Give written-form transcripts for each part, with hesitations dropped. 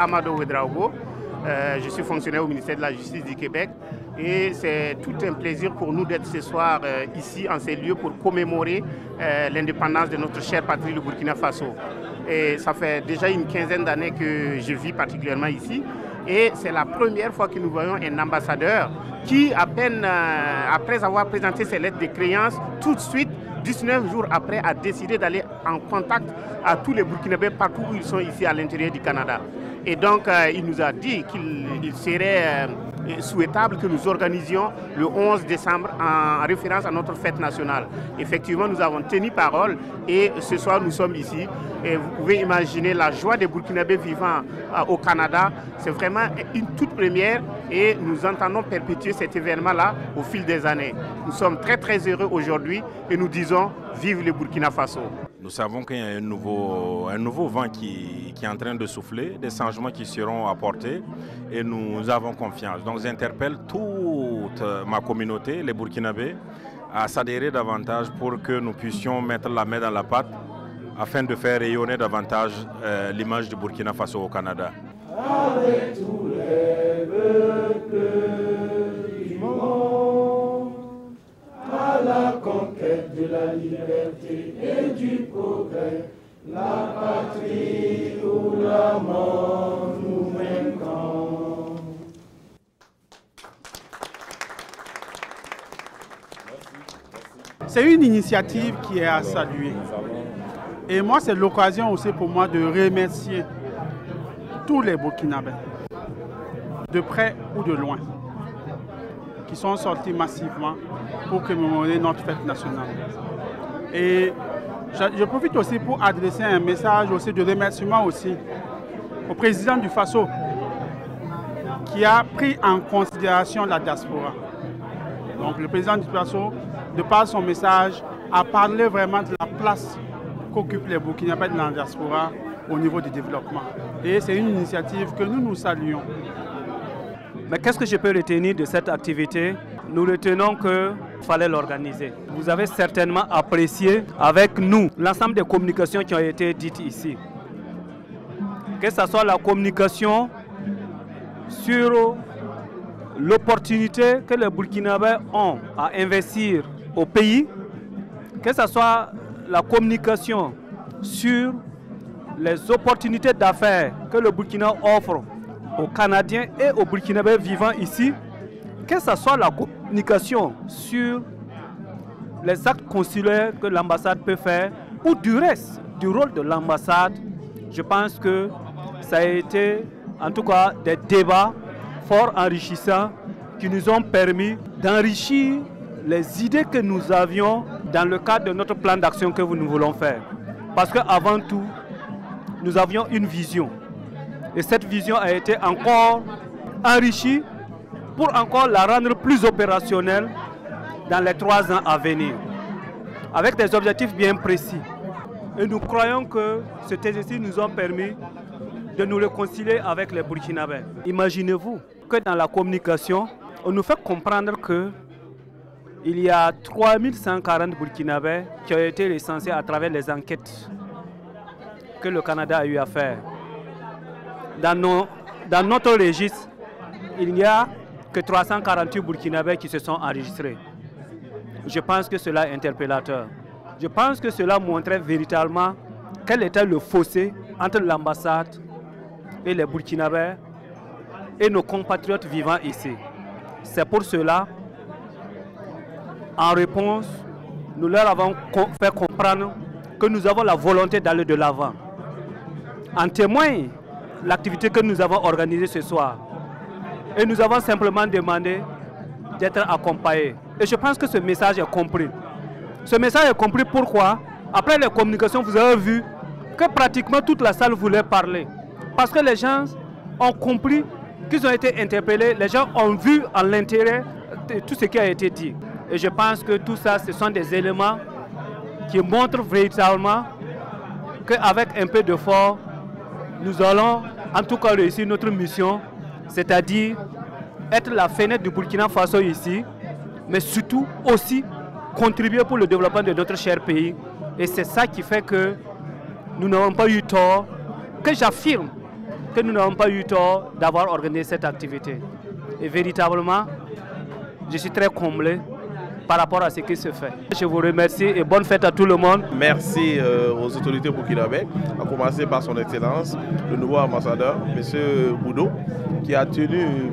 Amadou Ouedraogo. Je suis fonctionnaire au ministère de la Justice du Québec et c'est tout un plaisir pour nous d'être ce soir ici en ces lieux pour commémorer l'indépendance de notre chère patrie, le Burkina Faso. Et ça fait déjà une quinzaine d'années que je vis particulièrement ici et c'est la première fois que nous voyons un ambassadeur qui, à peine après avoir présenté ses lettres de créance, tout de suite, 19 jours après, a décidé d'aller en contact à tous les Burkinabés partout où ils sont ici à l'intérieur du Canada. Et donc, il nous a dit qu'il serait souhaitable que nous organisions le 11 décembre en référence à notre fête nationale. Effectivement, nous avons tenu parole et ce soir, nous sommes ici. Et vous pouvez imaginer la joie des Burkinabés vivant au Canada. C'est vraiment une toute première et nous entendons perpétuer cet événement-là au fil des années. Nous sommes très très heureux aujourd'hui et nous disons vive le Burkina Faso. Nous savons qu'il y a un nouveau vent qui est en train de souffler, des changements qui seront apportés et nous avons confiance. Donc j'interpelle toute ma communauté, les Burkinabés, à s'adhérer davantage pour que nous puissions mettre la main dans la pâte afin de faire rayonner davantage l'image du Burkina Faso au Canada. Avec tous les peuples du monde, à la conquête de la liberté et du progrès, la patrie ou la mort nous vaincront. C'est une initiative qui est à saluer. Et moi, c'est l'occasion aussi pour moi de remercier tous les Burkinabés, de près ou de loin, qui sont sortis massivement pour commémorer notre fête nationale. Et je profite aussi pour adresser un message aussi de remerciement aussi au président du Faso, qui a pris en considération la diaspora. Donc le président du Faso, de par son message, a parlé vraiment de la place qu'occupent les Burkinabés dans la diaspora au niveau du développement. Et c'est une initiative que nous saluons. Mais qu'est-ce que je peux retenir de cette activité? Nous retenons qu'il fallait l'organiser. Vous avez certainement apprécié avec nous l'ensemble des communications qui ont été dites ici. Que ce soit la communication sur l'opportunité que les Burkinabés ont à investir au pays, que ce soit la communication sur les opportunités d'affaires que le Burkina offre aux Canadiens et aux Burkinabés vivant ici, que ce soit la communication sur les actes consulaires que l'ambassade peut faire ou du reste du rôle de l'ambassade, je pense que ça a été en tout cas des débats fort enrichissants qui nous ont permis d'enrichir les idées que nous avions dans le cadre de notre plan d'action que nous voulons faire. Parce qu'avant tout, nous avions une vision. Et cette vision a été encore enrichie pour encore la rendre plus opérationnelle dans les 3 ans à venir, avec des objectifs bien précis. Et nous croyons que cet exercice nous a permis de nous réconcilier avec les Burkinabés. Imaginez-vous que dans la communication, on nous fait comprendre qu'il y a 3140 Burkinabés qui ont été recensés à travers les enquêtes que le Canada a eu à faire. Dans notre registre, il n'y a que 348 Burkinabés qui se sont enregistrés. Je pense que cela est interpellateur. Je pense que cela montrait véritablement quel était le fossé entre l'ambassade et les Burkinabés et nos compatriotes vivant ici. C'est pour cela, en réponse, nous leur avons fait comprendre que nous avons la volonté d'aller de l'avant. En témoigne l'activité que nous avons organisée ce soir. Et nous avons simplement demandé d'être accompagnés. Et je pense que ce message est compris. Ce message est compris pourquoi, après les communications, vous avez vu que pratiquement toute la salle voulait parler. Parce que les gens ont compris qu'ils ont été interpellés, les gens ont vu en l'intérêt de tout ce qui a été dit. Et je pense que tout ça, ce sont des éléments qui montrent véritablement qu'avec un peu d'effort, nous allons en tout cas réussir notre mission, c'est-à-dire être la fenêtre du Burkina Faso ici, mais surtout aussi contribuer pour le développement de notre cher pays. Et c'est ça qui fait que nous n'avons pas eu tort, que j'affirme que nous n'avons pas eu tort d'avoir organisé cette activité. Et véritablement, je suis très comblé par rapport à ce qui se fait. Je vous remercie et bonne fête à tout le monde. Merci aux autorités burkinabées, à commencer par son Excellence, le nouveau ambassadeur, M. Boudou, qui a tenu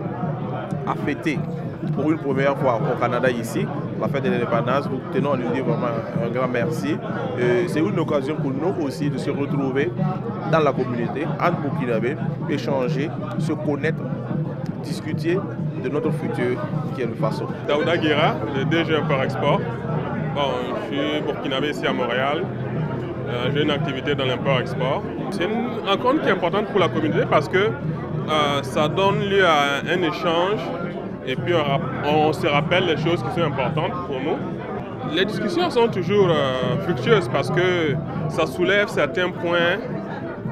à fêter pour une première fois au Canada ici, la fête de l'indépendance. Nous tenons à lui dire vraiment un grand merci. C'est une occasion pour nous aussi de se retrouver dans la communauté, entre Burkinabés, échanger, se connaître, discuter de notre futur qui est le Faso. Daouda Guira, le DG Import Export. Bon, je suis burkinabé ici à Montréal. J'ai une activité dans l'import export. C'est une rencontre qui est importante pour la communauté parce que ça donne lieu à un échange et puis on se rappelle les choses qui sont importantes pour nous. Les discussions sont toujours fructueuses parce que ça soulève certains points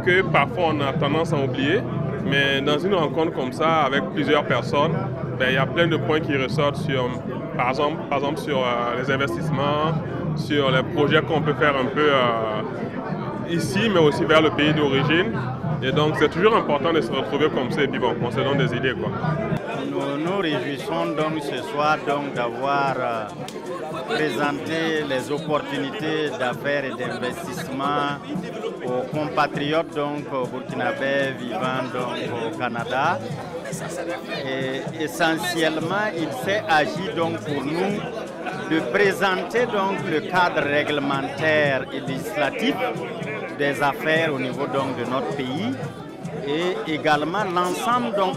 que parfois on a tendance à oublier. Mais dans une rencontre comme ça, avec plusieurs personnes, il y a plein de points qui ressortent sur, par exemple sur les investissements, sur les projets qu'on peut faire un peu ici, mais aussi vers le pays d'origine. Et donc c'est toujours important de se retrouver comme ça et puis bon, on se donne des idées, quoi. Nous nous réjouissons donc ce soir d'avoir présenté les opportunités d'affaires et d'investissement aux compatriotes burkinabés vivant au Canada. Et essentiellement, il s'est agi donc pour nous de présenter donc le cadre réglementaire et législatif des affaires au niveau donc de notre pays et également l'ensemble donc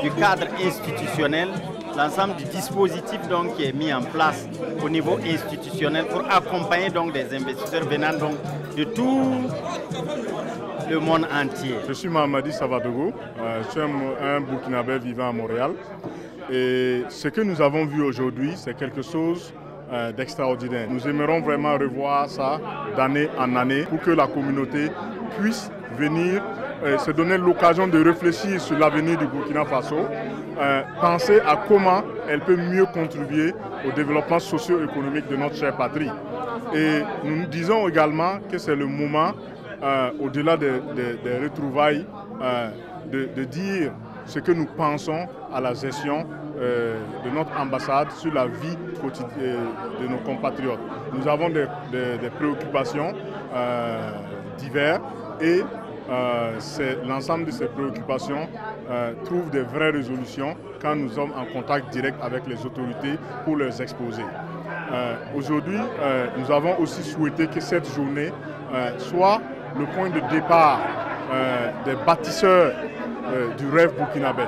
du cadre institutionnel, l'ensemble du dispositif donc qui est mis en place au niveau institutionnel pour accompagner donc des investisseurs venant donc de tout le monde entier. Je suis Mahamadi Savadogo, je suis un Burkinabé vivant à Montréal et ce que nous avons vu aujourd'hui c'est quelque chose d'extraordinaire. Nous aimerons vraiment revoir ça d'année en année pour que la communauté puisse venir se donner l'occasion de réfléchir sur l'avenir du Burkina Faso, penser à comment elle peut mieux contribuer au développement socio-économique de notre chère patrie. Et nous disons également que c'est le moment, au-delà des retrouvailles, de dire ce que nous pensons à la gestion de notre ambassade sur la vie quotidienne de nos compatriotes. Nous avons des préoccupations diverses et l'ensemble de ces préoccupations trouvent des vraies résolutions quand nous sommes en contact direct avec les autorités pour les exposer. Aujourd'hui, nous avons aussi souhaité que cette journée soit le point de départ des bâtisseurs du rêve burkinabé,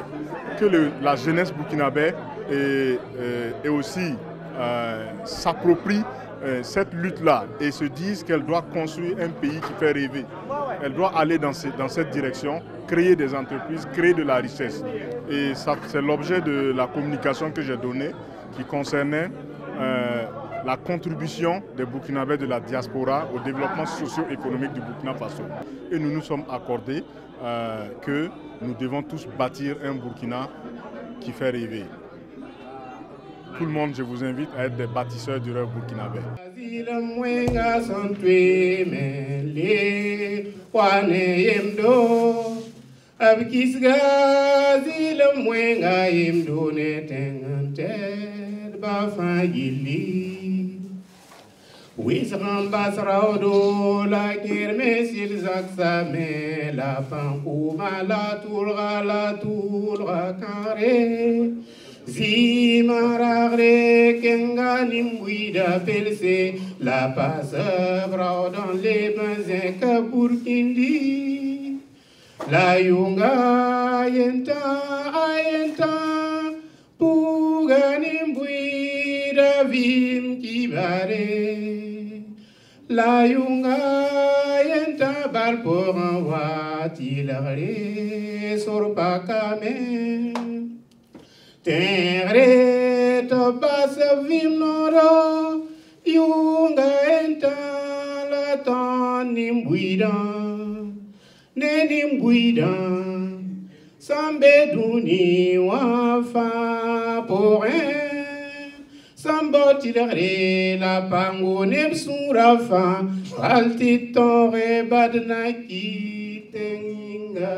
que la jeunesse burkinabé et aussi s'approprie cette lutte-là et se dise qu'elle doit construire un pays qui fait rêver. Elle doit aller dans cette direction, créer des entreprises, créer de la richesse. Et c'est l'objet de la communication que j'ai donnée qui concernait la contribution des Burkinabés de la diaspora au développement socio-économique du Burkina Faso. Et nous nous sommes accordés que nous devons tous bâtir un Burkina qui fait rêver. Tout le monde, je vous invite à être des bâtisseurs du rêve burkinabé. Wisrambas raudo la kermesil zaksame la pankouma la toulra carré Zimarare kenga nimbuida pelse la passe dans les bains kaburkindi la yunga ayenta puga nimbuida vim kibare la yunga ayenta balporan watilare sorpakame Terre to basa vimnoro yunga enta la ton nimbuida ne nimbuida sambe duni wafa porin samboti re la pango nepsura fa alti tore badnaki tenginga.